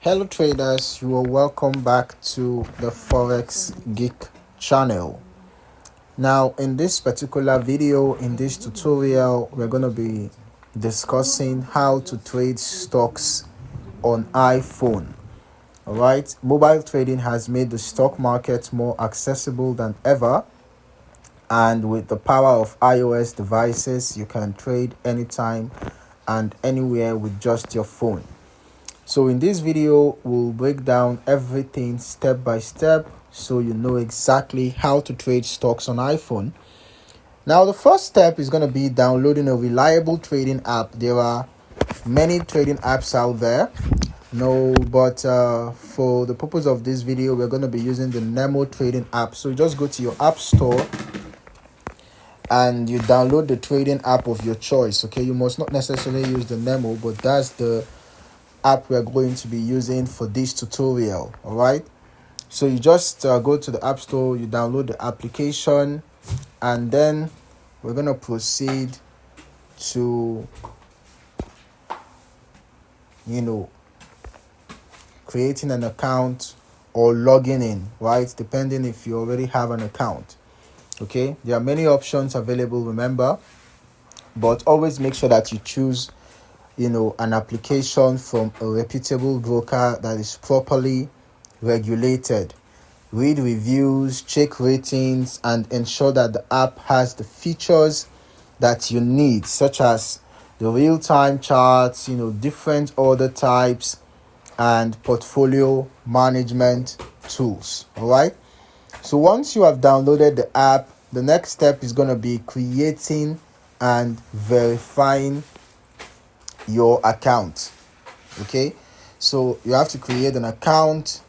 Hello traders, you are welcome back to the Forex Geek channel. Now in this particular video, in this tutorial, we're going to be discussing how to trade stocks on iPhone. Alright, mobile trading has made the stock market more accessible than ever, and with the power of iOS devices, you can trade anytime and anywhere with just your phone. So in this video, we'll break down everything step by step so you know exactly how to trade stocks on iPhone. Now, the first step is going to be downloading a reliable trading app. There are many trading apps out there. But for the purpose of this video, we're going to be using the Nemo trading app. So you just go to your app store and you download the trading app of your choice. Okay, you must not necessarily use the Nemo, but that's the app we're going to be using for this tutorial. All right, so you just go to the app store, you download the application, and then we're going to proceed to creating an account or logging in, right, depending if you already have an account. Okay, there are many options available, remember, but always make sure that you choose an application from a reputable broker that is properly regulated. Read reviews, check ratings, and ensure that the app has the features that you need, such as the real-time charts, different order types, and portfolio management tools. All right, so once you have downloaded the app, the next step is going to be creating and verifying your account. Okay, so you have to create an account.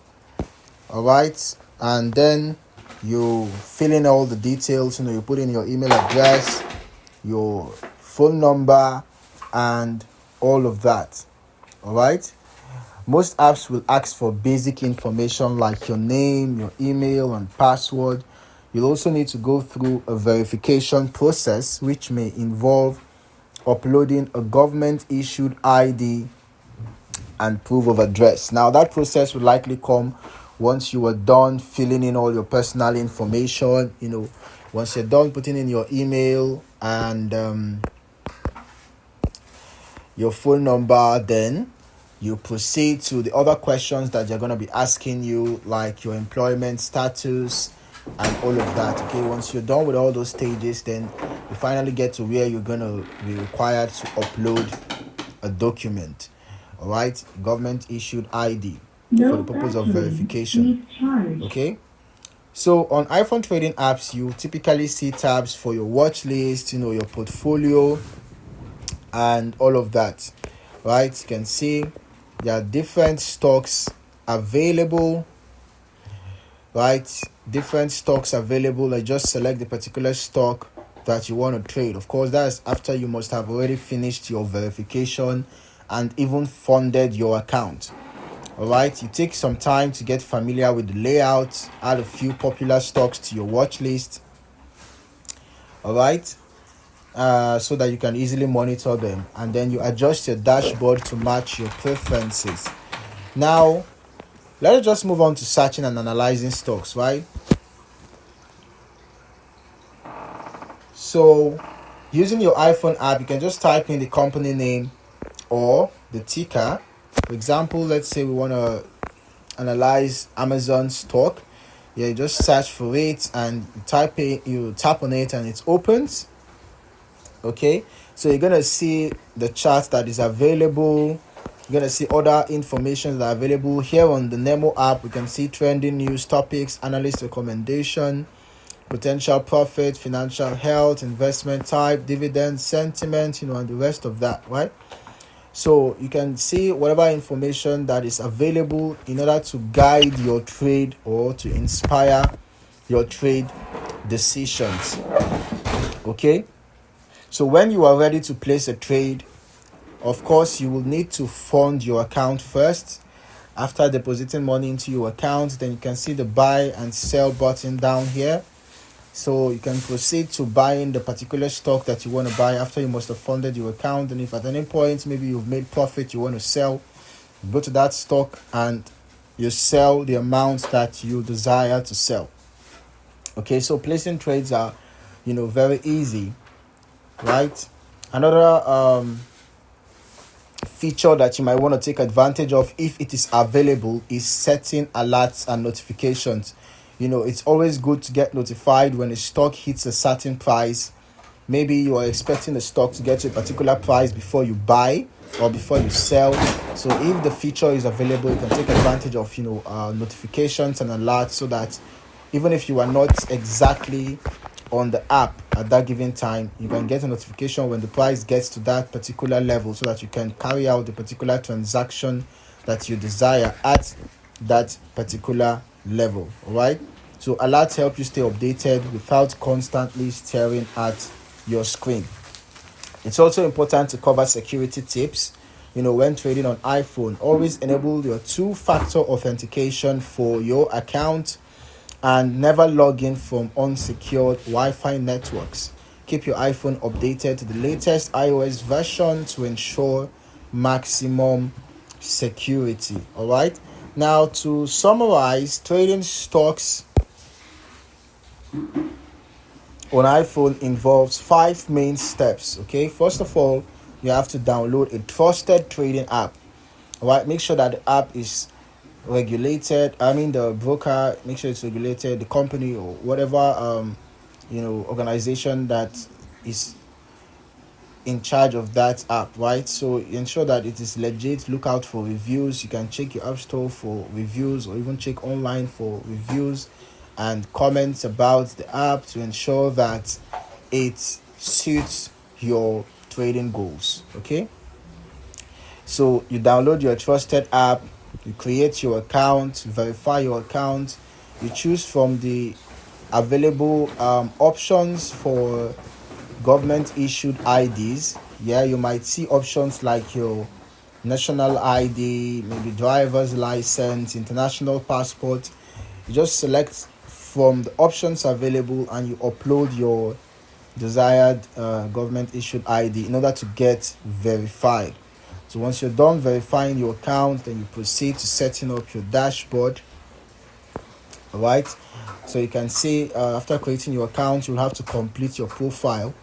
All right, and then you fill in all the details. You put in your email address, your phone number, and all of that. All right, most apps will ask for basic information like your name, your email, and password. You'll also need to go through a verification process, which may involve uploading a government issued ID and proof of address. Now that process will likely come once you are done filling in all your personal information. Once you're done putting in your email and your phone number, then you proceed to the other questions that they're going to be asking you, like your employment status and all of that. Okay, once you're done with all those stages, then you finally get to where you're going to be required to upload a document. All right, government issued ID for the purpose of verification. Okay, so on iPhone trading apps, you typically see tabs for your watch list, your portfolio, and all of that. Right, you can see there are different stocks available. Right, different stocks available. I just select the particular stock that you want to trade. Of course, that's after you must have already finished your verification and even funded your account. All right, you take some time to get familiar with the layout, add a few popular stocks to your watch list. All right, so that you can easily monitor them, and then you adjust your dashboard to match your preferences. Now let us just move on to searching and analyzing stocks, right? So using your iPhone app, you can just type in the company name or the ticker. For example, let's say we want to analyze Amazon stock. You just search for it and you tap on it and it opens. Okay, so you're gonna see the chart that is available. You're gonna see other information that are available here on the Nemo app. We can see trending news topics, analyst recommendation, potential profit, financial health, investment type, dividend sentiment, and the rest of that, right? So you can see whatever information that is available in order to guide your trade or to inspire your trade decisions. Okay, so when you are ready to place a trade, of course you will need to fund your account first. After depositing money into your account, then you can see the buy and sell button down here. So you can proceed to buying the particular stock that you want to buy after you must have funded your account. And if at any point maybe you've made profit, you want to sell, Go to that stock and you sell the amount that you desire to sell. Okay, so placing trades are, very easy, right? Another feature that you might want to take advantage of if it is available is setting alerts and notifications. It's always good to get notified when a stock hits a certain price. Maybe you are expecting the stock to get to a particular price before you buy or before you sell. So if the feature is available, you can take advantage of notifications and alerts, so that even if you are not exactly on the app at that given time, you can get a notification when the price gets to that particular level, so that you can carry out the particular transaction that you desire at that particular level. All right, so alerts help you stay updated without constantly staring at your screen. It's also important to cover security tips. When trading on iPhone, always enable your two-factor authentication for your account, and never log in from unsecured Wi-Fi networks. Keep your iPhone updated to the latest iOS version to ensure maximum security. All right. Now, to summarize, trading stocks on iPhone involves 5 main steps. Okay, first of all, you have to download a trusted trading app. All right, make sure that the app is regulated. The broker, make sure it's regulated. The company or whatever organization that is in charge of that app, right? So ensure that it is legit. Look out for reviews. You can check your app store for reviews, or even check online for reviews and comments about the app to ensure that it suits your trading goals. Okay, so you download your trusted app, you create your account, verify your account, you choose from the available options for government issued IDs. Yeah, you might see options like your national ID, maybe driver's license, international passport. You just select from the options available and you upload your desired government issued ID in order to get verified. So once you're done verifying your account, then you proceed to setting up your dashboard. All right, so you can see after creating your account, you'll have to complete your profile,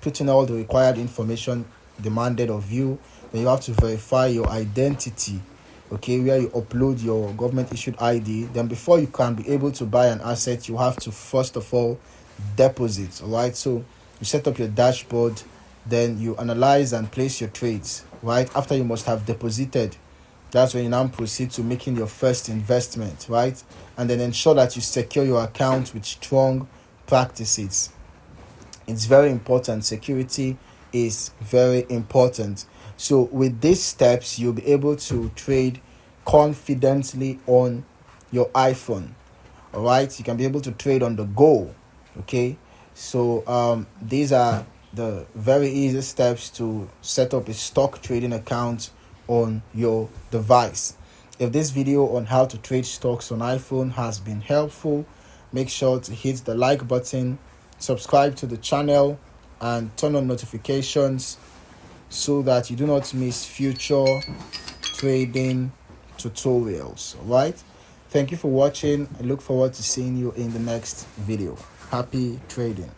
put in all the required information demanded of you. Then you have to verify your identity, okay, where you upload your government issued ID. Then before you can be able to buy an asset, you have to first of all deposit. All right, so you set up your dashboard, then you analyze and place your trades. Right after you must have deposited, that's when you now proceed to making your first investment, right? And then ensure that you secure your account with strong practices. It's very important. Security is very important. So with these steps, you'll be able to trade confidently on your iPhone. All right, you can be able to trade on the go. Okay, so these are the very easy steps to set up a stock trading account on your device. If this video on how to trade stocks on iPhone has been helpful, make sure to hit the like button, subscribe to the channel, and turn on notifications so that you do not miss future trading tutorials. All right, thank you for watching. I look forward to seeing you in the next video. Happy trading.